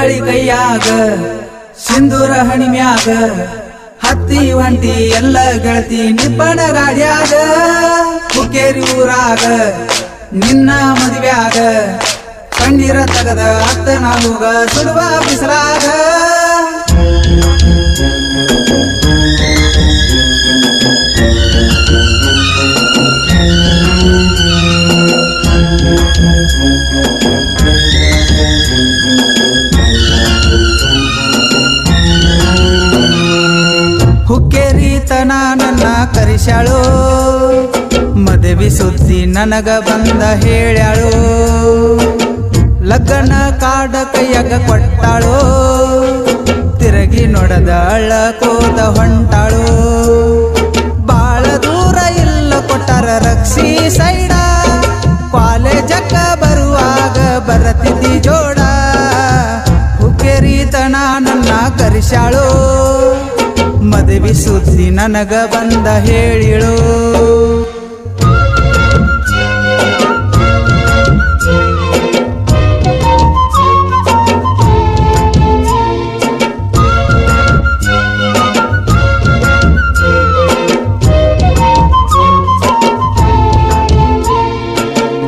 ಬಳಿ ಕೈಯಾಗ ಸಿಂಧೂರ ಹಣಿಮ್ಯಾಗ ಹತ್ತಿ ಹೊಂಟಿ ಎಲ್ಲ ಗೆಳತಿ ನಿಬ್ಬಣ ಗಾಡ್ಯಾಗ ಹುಕ್ಕೇರಿ ಊರಾಗ ನಿನ್ನ ಮದುವ್ಯಾಗ ಕಣ್ಣೀರ ತಗದ ಅತ್ತ ನಾಲೂಗ ಸುಡುವ ಬಿಸಲಾಗ ಹುಕ್ಕೇರಿ ತನ ನನ್ನ ಕರಿಸ್ಯಾಳೋ ಮದುವೆ ಸುದ್ದಿ ನನಗ ಬಂದ ಹೇಳ್ಯಾಳೋ ಲಗ್ನ ಕಾಡ ಕೈಯಾಗ ಕೊಟ್ಟಾಳೋ ತಿರುಗಿ ನೋಡದ ಅಳ್ಳಕೋದ ಹೊಂಟಾಳೋ ಬಾಳ ದೂರ ಇಲ್ಲ ಕೊಟ್ಟಾರ ರಕ್ಷಿ ಸೈಡ ಕಾಲೇಜಕ್ಕ ಬರುವಾಗ ಬರತಿದ್ದಿ ಜೋಡ ಹುಕ್ಕೇರಿ ತನ ನನ್ನ ಕರಿಸ್ಯಾಳೋ ಮದುವೆ ಸುದ್ದಿ ನನಗ ಬಂದ ಹೇಳಿಳೋ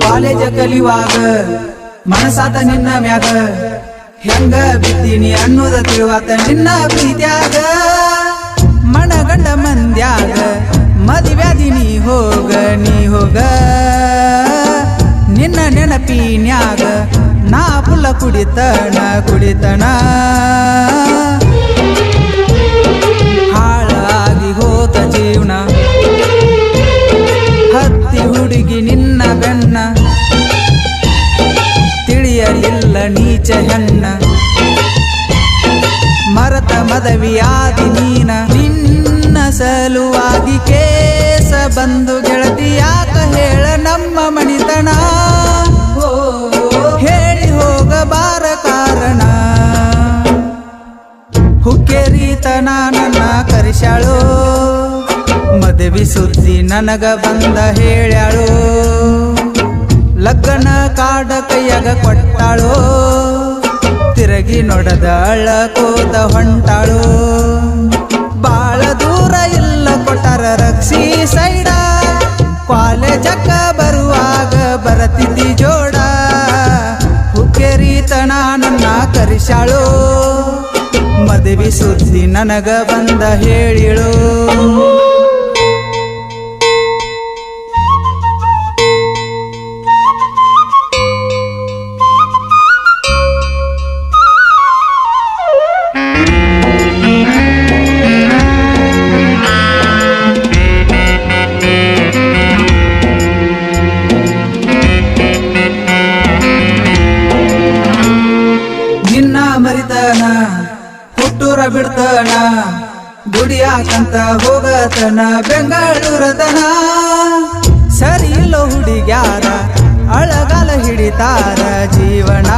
ಕಾಲೇಜ ಕಲಿಯುವಾಗ ಮನಸಾತ ನಿನ್ನ ಮ್ಯಾಗ ಹೆಂಗ ಬಿದ್ದೀನಿ ಅನ್ನೋದ ತಿಳುವಾತ ನಿನ್ನ ಪ್ರೀತ್ಯಾಗ ಮನಗಂಡ ಮಂದ್ಯಾಗ ಮದುವ್ಯಾದಿ ನೀ ಹೋಗ ನಿನ್ನ ನೆನಪಿನ್ಯಾಗ ನಾ ಪುಲ್ಲ ಕುಡಿತನ ಹಾಳಾಗಿ ಹೋತ ಜೀವನ ಹತ್ತಿ ಹುಡುಗಿ ನಿನ್ನ ಬೆನ್ನ ತಿಳಿಯಲಿಲ್ಲ ನೀಚ ಹೆಣ್ಣ ಮರತ ಮದವಿಯಾದಿ ನೀನ ನಿನ್ನ ಸಲುವಾಗಿ ಕೇಸ ಬಂದು ಗೆಳತಿ ಯಾಕ ಹೇಳ ನಮ್ಮ ಮಣಿತನ ಹೇಳಿ ಹೋಗಬಾರ ಕಾರಣ ಹುಕ್ಕೇರಿ ತನ ನನ್ನ ಕರಿಸ್ಯಾಳೋ ಮದುವೆ ಸುದ್ದಿ ನನಗ ಬಂದ ಹೇಳ್ಯಾಳೋ ಲಗ್ನ ಕಾಡ ಕೈಯಾಗ ಕೊಟ್ಟಾಳೋ ತಿರುಗಿ ನೋಡದ ಅಳ್ಳಕೋದ ಹೊಂಟಾಳೋ ಬಾಳ ದೂರ ಇಲ್ಲ ಕೊಟ್ಟಾರ ರಕ್ಷಿ ಸೈಡ ಕಾಲೇಜಕ್ಕ ಬರುವಾಗ ಬರತಿದ್ದಿ ಜೋಡ ಹುಕ್ಕೇರಿ ತನ ನನ್ನ ಕರಿಸ್ಯಾಳೋ ಮದುವೆ ಸುದ್ದಿ ನನಗ ಬಂದ ಹೇಳಿಳೋ ಮರಿತನ ಹುಟ್ಟೂರ ಬಿಡ್ತನ ದುಡಿಯಾಕಂತ ಹೋಗತನ ಬೆಂಗಳೂರತನ ಸರಿ ಇಲ್ಲ ಹುಡುಗ್ಯಾರ ಅಳಗಾಲ ಹಿಡಿತಾರ ಜೀವನ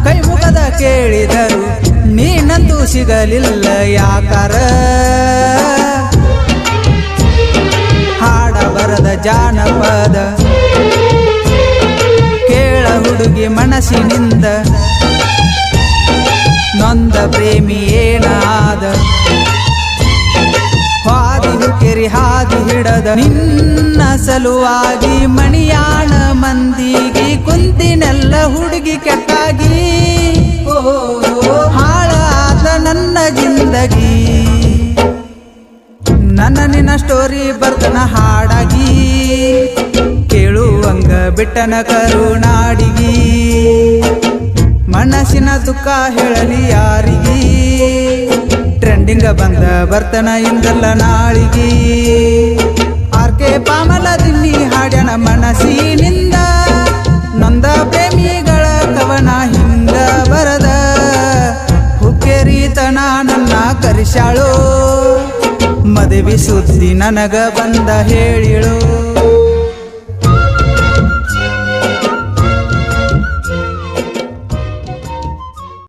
ಕೈ ಮುಖದ ಕೇಳಿದರು ನೀನಂತೂ ಸಿಗಲಿಲ್ಲ ಯಾಕಾರ ಹಾಡ ಬರದ ಜಾನಪದ ಕೇಳ ಹುಡುಗಿ ಮನಸ್ಸಿನಿಂದ ನೊಂದ ಪ್ರೇಮಿ ಏನಾದ ಹಾದಿ ಹುಕ್ಕೇರಿ ಹಾದಿ ಹಿಡದ ನಿನ್ನ ಸಲುವಾಗಿ ಮಣಿಯಾಣ ಮಂದಿಗೆ ಕುಂತಿನೆಲ್ಲ ಹುಡುಗಿ ಕೆಟ್ಟಾಗಿ ಹಾಳಾದ ನನ್ನ ಜಿಂದಗಿ ನನ್ನ ನಿನ್ನ ಸ್ಟೋರಿ ಬರ್ತನ ಹಾಡಾಗಿ ಕೇಳುವಂಗ ಬಿಟ್ಟನ ಕರುನಾಡಿಗಿ ಮನಸ್ಸಿನ ದುಃಖ ಹೇಳಲಿ ಯಾರಿಗಿ ಟ್ರೆಂಡಿಂಗ ಬಂದ ಬರ್ತನ ಇಂದಲ್ಲ ನಾಳಿಗಿ ಆರ್ಕೆ ಪಾಮಲ ದಿಲ್ಲಿ ಹಾಡ್ಯನ ಮನಸ್ಸಿನಿಂದ ನೊಂದ ಪ್ರೇಮಿಗಳ ಕವನ ಹಿಂಗ ಬರದ ಹುಕ್ಕೇರಿ ತನ ನನ್ನ ಕರಿಸ್ಯಾಳೋ ಮದುವೆ ಸುದ್ದಿ ನನಗ ಬಂದ ಹೇಳಿಳೋ